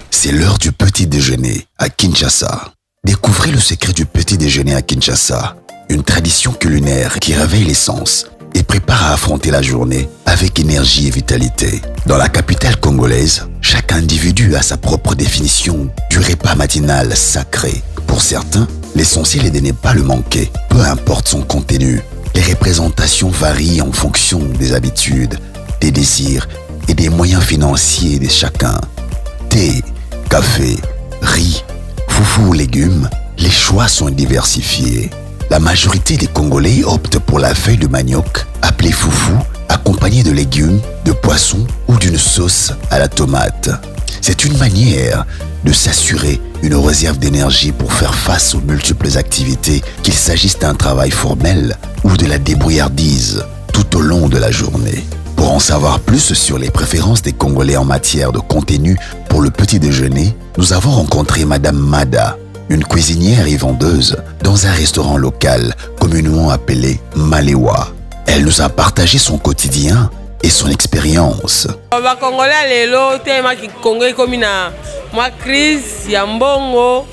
C'est l'heure du petit déjeuner à Kinshasa. Découvrez le secret du petit déjeuner à Kinshasa, une tradition culinaire qui réveille les sens et prépare à affronter la journée avec énergie et vitalité. Dans la capitale congolaise, chaque individu a sa propre définition du repas matinal sacré. Pour certains, l'essentiel est de ne pas le manquer, peu importe son contenu. Les représentations varient en fonction des habitudes, des désirs et des moyens financiers de chacun. Thé, café, riz, foufou ou légumes, les choix sont diversifiés. La majorité des Congolais optent pour la feuille de manioc, appelée foufou, accompagnée de légumes, de poissons ou d'une sauce à la tomate. C'est une manière de s'assurer une réserve d'énergie pour faire face aux multiples activités, qu'il s'agisse d'un travail formel ou de la débrouillardise tout au long de la journée. Pour en savoir plus sur les préférences des Congolais en matière de contenu pour le petit déjeuner, nous avons rencontré Madame Mada, une cuisinière et vendeuse dans un restaurant local communément appelé Malewa. Elle nous a partagé son quotidien et son expérience. Les Congolais, les Congo comme une crise, il y a un bongo.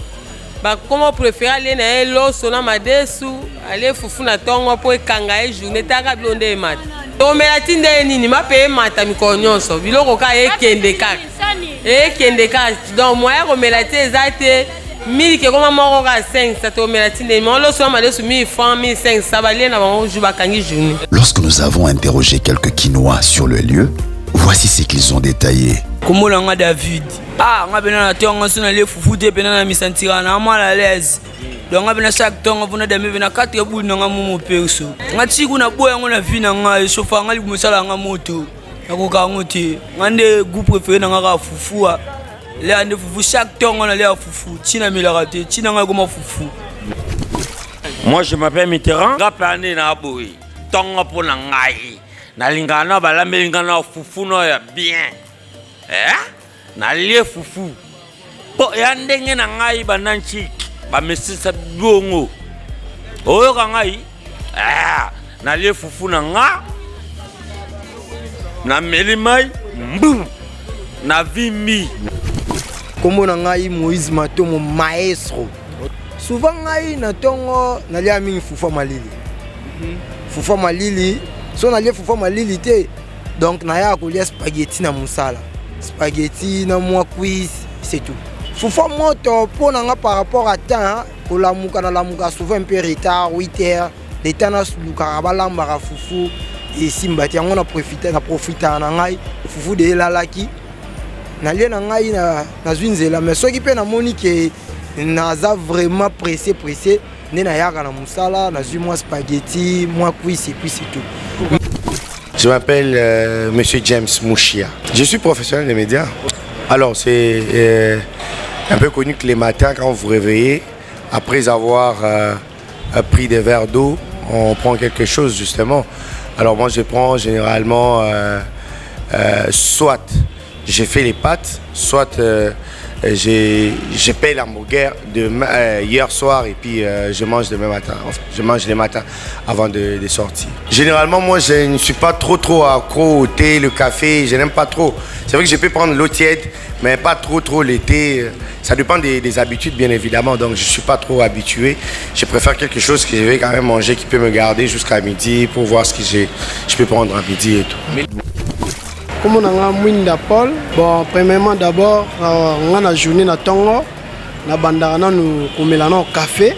Comment préférer aller na elo sona madesu aller fufu na tongo po ekanga e journée taka blonde e mat. To melatinde nini ma paye mata mikonyonso biloko ka ekende ka donc moi ko melati ezate 1000 ke koma moko ka 5 to melatinde mais lo sona madesu 1000 francs 1500 balé na bango jour bakangi journée. Lorsque nous avons interrogé quelques Kinois sur le lieu, voici ce qu'ils ont détaillé. Comment on a David? Ah, on a bien entendu on a les foufou de bien mi sentir en mal à l'aise. Donc on a bien chaque temps on a des me na 4 boules na mon perso. On a tigu na boya on a vu na nga sofa ngali musala nga moto. Ako ka ngote. Ngande goût préféré na nga foufou. Les ande foufou chaque temps on a les foufou. Tina mi la raté, tina nga comme foufou. Moi je m'appelle Mitterrand. Rapane na boy. Tonga pour na ngai. Na lingana bala melingana foufou no ya bien. Na lie fufu po ya ndenge na ngai bananchi ba mesisa bongo oyo ka ngai na lie fufu na nga na melimai mbu na vimi komo na ngai Moïse Matomo maestro souvent ngai na tongo na lia mingi fufu malili so na lie fufu malili te donc na ya ko lia spaghetti na musala spaghetti na moi cuisse c'est tout. Fufu moto pour nga par rapport à temps ko la muka souvent un peu retard 8h les temps na luka balamba fufu et simbati on a profité na ngai fufu de lalaki na lie na ngai na zwinzela mais so ki pe na moni ke naza vraiment pressé ne na yaka na musala na zwi moi spaghetti moi cuisse et puis c'est tout. Je m'appelle Monsieur James Mouchia. Je suis professionnel des médias. Alors c'est un peu connu que les matins quand vous vous réveillez, après avoir pris des verres d'eau, on prend quelque chose justement. Alors moi je prends généralement soit j'ai fait les pâtes, soit j'ai payé l'hamburger hier soir et puis je mange demain matin. Enfin, je mange les matins avant de sortir. Généralement, moi, je ne suis pas trop accro au thé, le café. Je n'aime pas trop. C'est vrai que je peux prendre l'eau tiède, mais pas trop le thé. Ça dépend des habitudes, bien évidemment. Donc, je ne suis pas trop habitué. Je préfère quelque chose que je vais quand même manger, qui peut me garder jusqu'à midi pour voir ce que je peux prendre à midi et tout. Comme on a Mwinda Paul, bon, premièrement d'abord, on a journée na tongo, na bandana nous commelano café,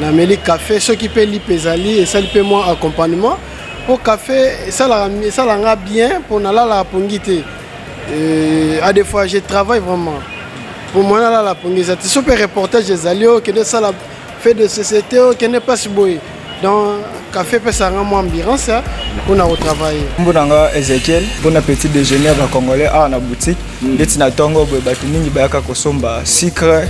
na meli café, ceux qui paient l'ipezali et ça peut moi accompagnement. Pour café, ça l'a bien pour nala la pongité. À des fois je travaille vraiment. Pour moi nala la pongité, c'est super reportage des alliés qui ne ça la fait de société qui n'est pas si beau. Donc café peut ça rend moins ambiance pour nous travailler. Mbonanga Ezekiel, bon petit déjeuner à Congolais à la boutique. Ndeti na tongo batu mingi bayaka kosomba sucre.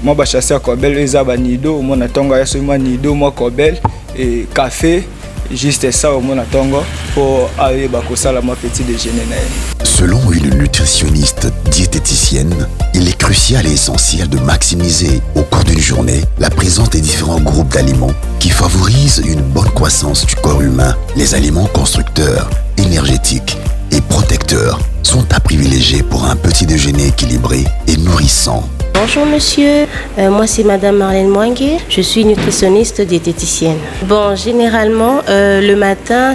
Moi ba chasser kobel eza ba nido, moi na tongo ya soma nido moi kobel et café juste ça au mon tongo pour aller ba kosala moi petit déjeuner na. Selon une nutritionniste diététicienne, il est crucial et essentiel de maximiser au cours d'une journée la présence des différents groupes d'aliments qui favorisent une bonne croissance du corps humain, les aliments constructeurs, énergétiques et protecteurs. saveurs sont à privilégier pour un petit déjeuner équilibré et nourrissant. Bonjour monsieur, moi c'est Madame Marlène Mouangué, je suis nutritionniste diététicienne. Bon, généralement le matin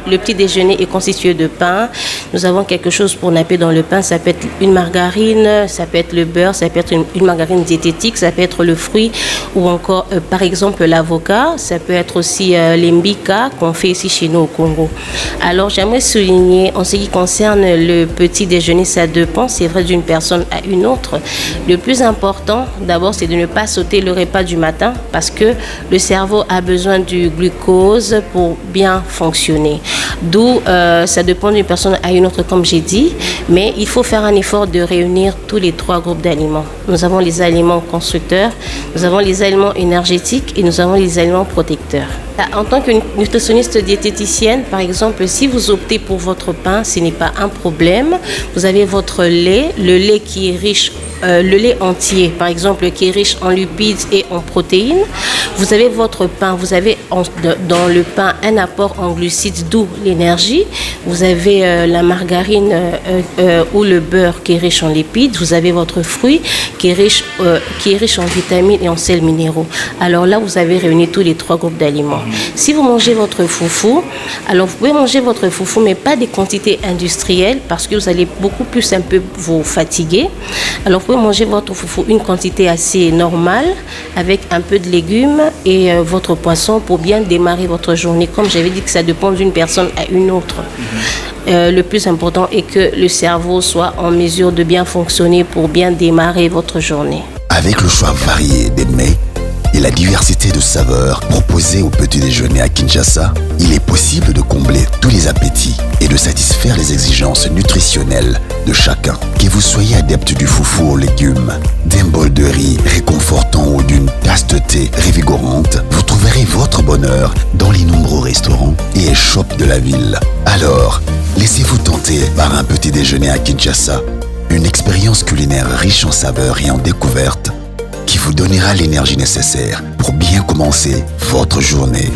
le petit déjeuner est constitué de pain. Nous avons quelque chose pour napper dans le pain, ça peut être une margarine, ça peut être le beurre, ça peut être une margarine diététique, ça peut être le fruit ou encore par exemple l'avocat, ça peut être aussi les mbika qu'on fait ici chez nous au Congo. Alors j'aimerais souligner en ce qui concerne le petit déjeuner, ça dépend, c'est vrai, d'une personne à une autre. Le plus important d'abord c'est de ne pas sauter le repas du matin parce que le cerveau a besoin du glucose pour bien fonctionner. D'où ça dépend d'une personne à une autre comme j'ai dit, mais il faut faire un effort de réunir tous les 3 groupes d'aliments. Nous avons les aliments constructeurs, nous avons les aliments énergétiques et nous avons les aliments protecteurs. En tant que nutritionniste diététicienne, par exemple, si vous optez pour votre pain, ce n'est pas un problème. Vous avez votre lait, le lait qui est riche, le lait entier, par exemple, qui est riche en lipides et en protéines. Vous avez votre pain, vous avez dans le pain un apport en glucides, d'où l'énergie. Vous avez la margarine ou le beurre qui est riche en lipides. Vous avez votre fruit qui est riche en vitamines et en sels minéraux. Alors là, vous avez réuni tous les 3 groupes d'aliments. Si vous mangez votre foufou, alors vous pouvez manger votre foufou, mais pas des quantités industrielles parce que vous allez beaucoup plus un peu vous fatiguer. Alors vous pouvez manger votre foufou une quantité assez normale avec un peu de légumes et votre poisson pour bien démarrer votre journée. Comme j'avais dit que ça dépend d'une personne à une autre. Le plus important est que le cerveau soit en mesure de bien fonctionner pour bien démarrer votre journée. Avec le choix varié des mets et la diversité de saveurs proposées au petit déjeuner à Kinshasa, il est possible de combler tous les appétits et de satisfaire les exigences nutritionnelles de chacun. Que vous soyez adepte du foufou aux légumes, d'un bol de riz réconfortant ou d'une tasse de thé révigorante, vous trouverez votre bonheur dans les nombreux restaurants et shops de la ville. Alors, laissez-vous tenter par un petit déjeuner à Kinshasa, une expérience culinaire riche en saveurs et en découvertes qui vous donnera l'énergie nécessaire pour bien commencer votre journée.